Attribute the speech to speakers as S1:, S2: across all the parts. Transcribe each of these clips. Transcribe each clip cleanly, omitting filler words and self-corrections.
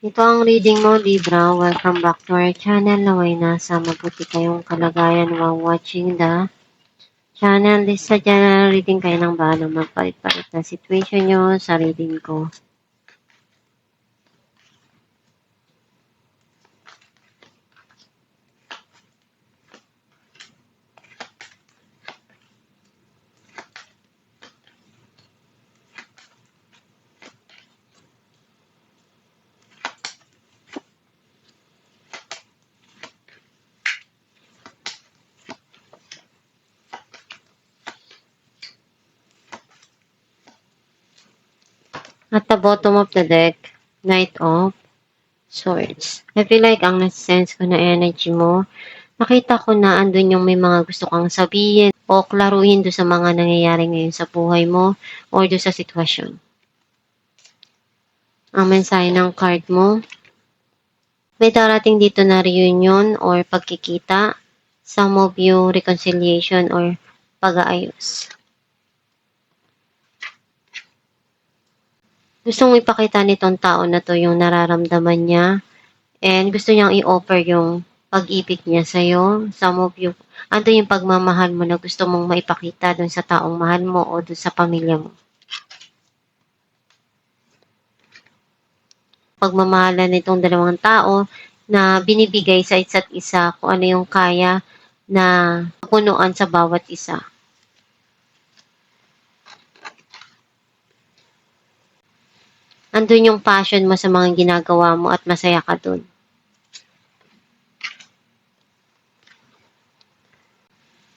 S1: Ito ang reading mo, Libra. Welcome back to our channel. Naway nasa mabuti kayong kalagayan while watching the channel. This sa general reading kayo ng bahala magpalit-palit na situation nyo sa reading ko. At the bottom of the deck, Knight of Swords. I feel like ang nasa-sense ko na energy mo, nakita ko na andun yung may mga gusto kang sabihin o klaruhin do sa mga nangyayari ngayon sa buhay mo or do sa sitwasyon. Ang mensahe ng card mo, may darating dito na reunion or pagkikita, some of you reconciliation or pag-aayos. Gustong ipakita nitong tao na to yung nararamdaman niya and gusto niyang i-offer yung pag-ibig niya sa'yo. Some of you, ando yung pagmamahal mo na gusto mong maipakita dun sa taong mahal mo o dun sa pamilya mo. Pagmamahalan nitong dalawang tao na binibigay sa isa't isa kung ano yung kaya na punuan sa bawat isa. Andun yung passion mo sa mga ginagawa mo at masaya ka dun.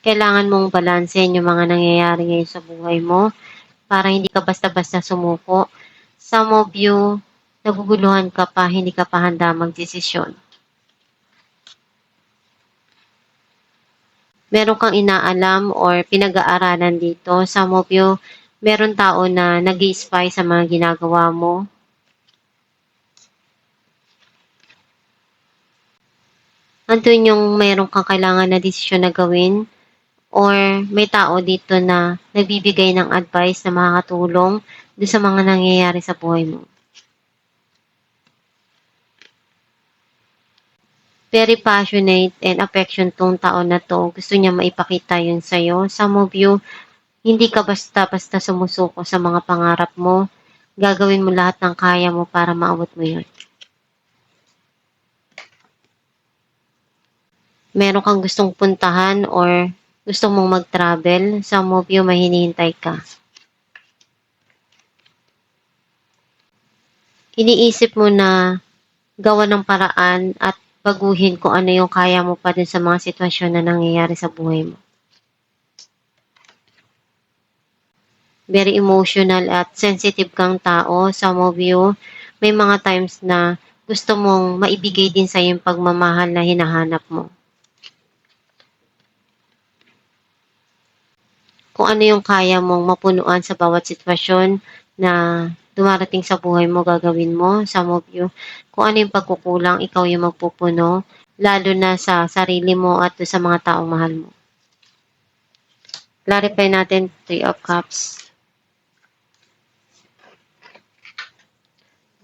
S1: Kailangan mong balansehin yung mga nangyayari ngayon sa buhay mo para hindi ka basta-basta sumuko. Some of you, naguguluhan ka pa, hindi ka pa handa magdesisyon. Meron kang inaalam or pinag-aaralan dito. Some of you, meron tao na nag-i-spy sa mga ginagawa mo. Andun yung meron kang kailangan na desisyon na gawin or may tao dito na nagbibigay ng advice na makakatulong doon sa mga nangyayari sa buhay mo. Very passionate and affection tong tao na to. Gusto niya maipakita yun sa'yo. Some of you, hindi ka basta-basta sumusuko sa mga pangarap mo. Gagawin mo lahat ng kaya mo para maabot mo yun. Meron kang gustong puntahan or gusto mong mag-travel. Some of you, may hinihintay ka. Iniisip mo na gawa ng paraan at baguhin kung ano yung kaya mo pa din sa mga sitwasyon na nangyayari sa buhay mo. Very emotional at sensitive kang tao. Some of you, may mga times na gusto mong maibigay din sa yung pagmamahal na hinahanap mo. Kung ano yung kaya mong mapunuan sa bawat sitwasyon na dumarating sa buhay mo, gagawin mo. Some of you, kung ano yung pagkukulang, ikaw yung magpupuno, lalo na sa sarili mo at sa mga taong mahal mo. Clarify natin, Three of Cups.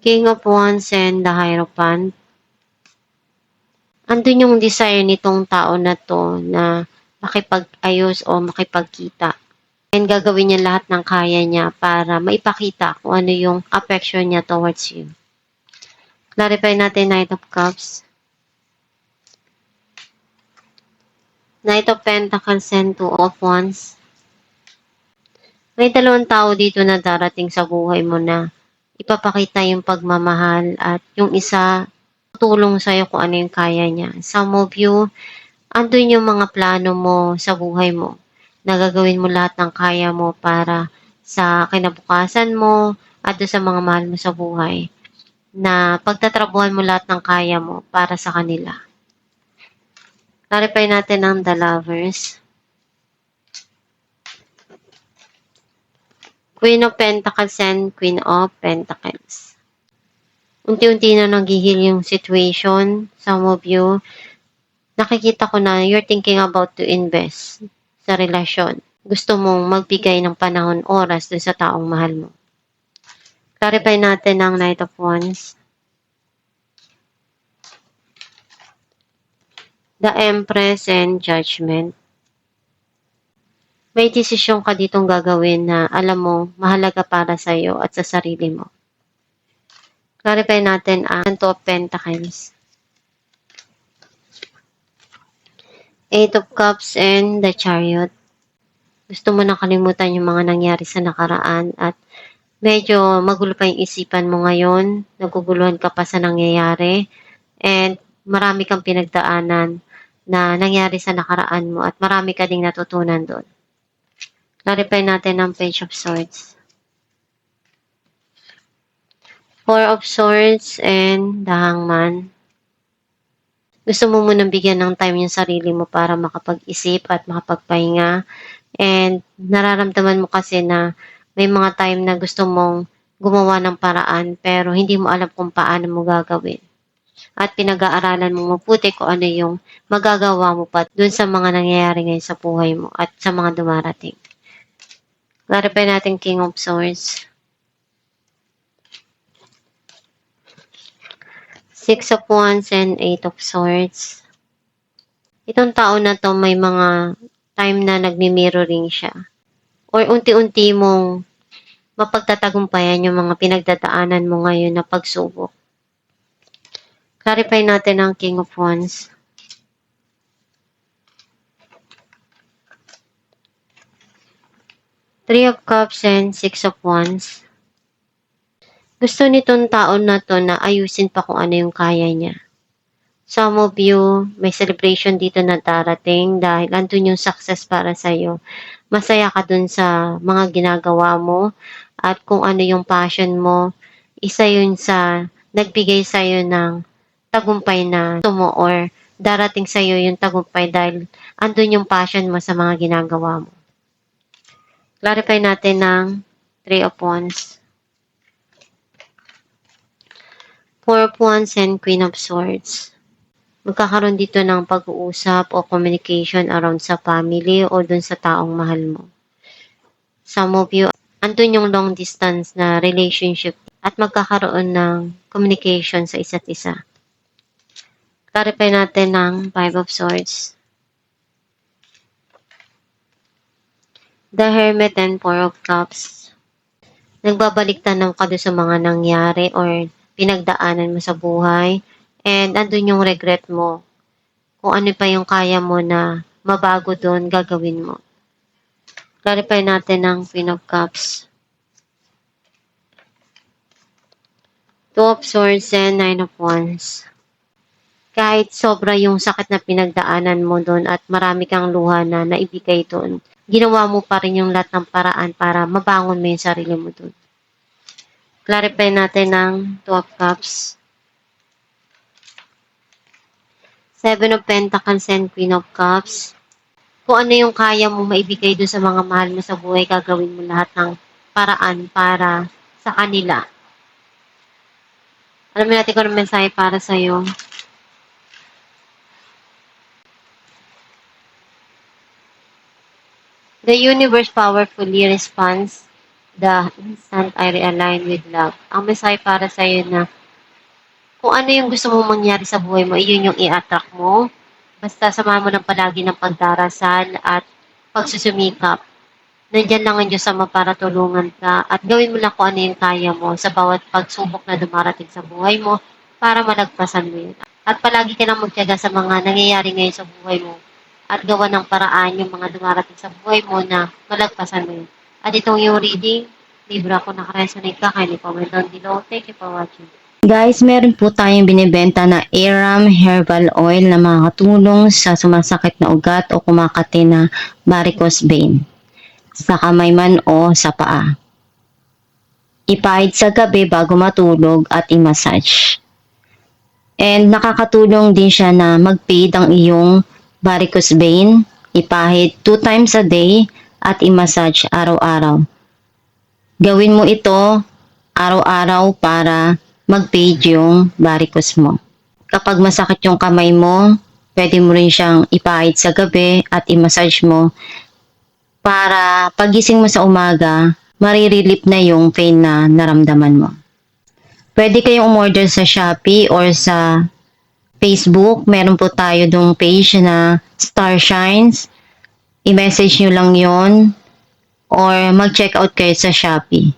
S1: King of Wands and the Hierophant. Andun yung desire nitong tao na to na makipag-ayos o makipagkita. And gagawin niya lahat ng kaya niya para maipakita kung ano yung affection niya towards you. Clarify natin Knight of Cups. Knight of Pentacles and Two of Wands. May dalawang tao dito na darating sa buhay mo na ipapakita yung pagmamahal at yung isa tutulong sa'yo kung ano yung kaya niya. Some of you, andun yung mga plano mo sa buhay mo. Nagagawin mo lahat ng kaya mo para sa kinabukasan mo at sa mga mahal mo sa buhay. Na pagtatrabuhan mo lahat ng kaya mo para sa kanila. Clarify natin ang The Lovers. Queen of Pentacles and Queen of Pentacles. Unti-unti na naghihil yung situation. Some of you, nakikita ko na you're thinking about to invest sa relasyon. Gusto mong magbigay ng panahon, oras dun sa taong mahal mo. Clarify natin ang Knight of Wands. The Empress and Judgment. May desisyon ka ditong gagawin na alam mo mahalaga para sa iyo at sa sarili mo. Clarify natin ang Two of Pentacles. Eight of Cups and the Chariot. Gusto mo na kalimutan yung mga nangyari sa nakaraan at medyo magulo pa yung isipan mo ngayon. Naguguluhan ka pa sa nangyayari and marami kang pinagdaanan na nangyari sa nakaraan mo at marami ka ding natutunan doon. Clarify natin ang Page of Swords. Four of Swords and the Hangman. Gusto mo munang bigyan ng time yung sarili mo para makapag-isip at makapagpahinga. And nararamdaman mo kasi na may mga time na gusto mong gumawa ng paraan pero hindi mo alam kung paano mo gagawin. At pinag-aaralan mo mabuti kung ano yung magagawa mo pa dun sa mga nangyayari ngayon sa buhay mo at sa mga dumarating. Clarify natin King of Swords. Six of Wands and Eight of Swords. Itong tao na to may mga time na nagmi-mirroring siya. Or unti-unti mong mapagtatagumpayan yung mga pinagdadaanan mo ngayon na pagsubok. Clarify natin ang King of Wands. Three of Cups and Six of Wands. Gusto nitong taon na to na ayusin pa kung ano yung kaya niya. Some of you, may celebration dito na darating dahil andun yung success para sa'yo. Masaya ka dun sa mga ginagawa mo at kung ano yung passion mo, isa yun sa nagbigay sa'yo ng tagumpay na gusto mo or darating sa'yo yung tagumpay dahil andun yung passion mo sa mga ginagawa mo. Clarify natin ng Three of Wands. Four of Wands and Queen of Swords. Magkakaroon dito ng pag-uusap o communication around sa family o dun sa taong mahal mo. Some of you, andun yung long distance na relationship at magkakaroon ng communication sa isa't isa. Clarify natin ng Five of Swords. The Hermit and Four of Cups. Nagbabalik-tanaw ka doon sa mga nangyari or pinagdaanan mo sa buhay. And andun yung regret mo. Kung ano pa yung kaya mo na mabago doon, gagawin mo. Clarify natin ang Queen of Cups. Two of Swords and Nine of Wands. Kahit sobra yung sakit na pinagdaanan mo doon at marami kang luha na naibigay doon, ginawa mo pa rin yung lahat ng paraan para mabangon mo yung sarili mo doon. Clarify natin ang Two of Cups. Seven of Pentacles and Queen of Cups. Kung ano yung kaya mo maibigay doon sa mga mahal mo sa buhay, gagawin mo lahat ng paraan para sa kanila. Alam mo natin kung ano mensahe para sa'yo. The universe powerfully responds the instant I realign with love. Ang mensahe para sa'yo na kung ano yung gusto mong mangyari sa buhay mo, iyon yung i-attract mo. Basta samahan mo ng palagi ng pagdarasal at pagsusumikap. Nandyan lang ang Diyos Ama para tulungan ka at gawin mo lang kung ano yung kaya mo sa bawat pagsubok na dumarating sa buhay mo para malagpasan mo yun. At palagi ka lang magtiyaga sa mga nangyayari ngayon sa buhay mo at gawa ng paraan yung mga dumarating sa buhay mo na malagpasan mo yun. At itong yung reading, libro ako nakaresonate ka, kindly comment down below. Thank you for watching.
S2: Guys, meron po tayong binibenta na Aram Herbal Oil na makakatulong sa sumasakit na ugat o kumakati na varicose vein sa kamay man o sa paa. Ipahid sa gabi bago matulog at i-massage. And nakakatulong din siya na mag-fade ang iyong varicose vein. Ipahid 2 times a day at i-massage araw-araw. Gawin mo ito araw-araw para mag-fade yung varicose mo. Kapag masakit yung kamay mo, pwede mo rin siyang ipahid sa gabi at i-massage mo para pagising mo sa umaga, marirelip na yung pain na naramdaman mo. Pwede kayong umorder sa Shopee or sa Facebook, meron po tayo dong page na Star Shines. I-message nyo lang yon or mag-check out kayo sa Shopee.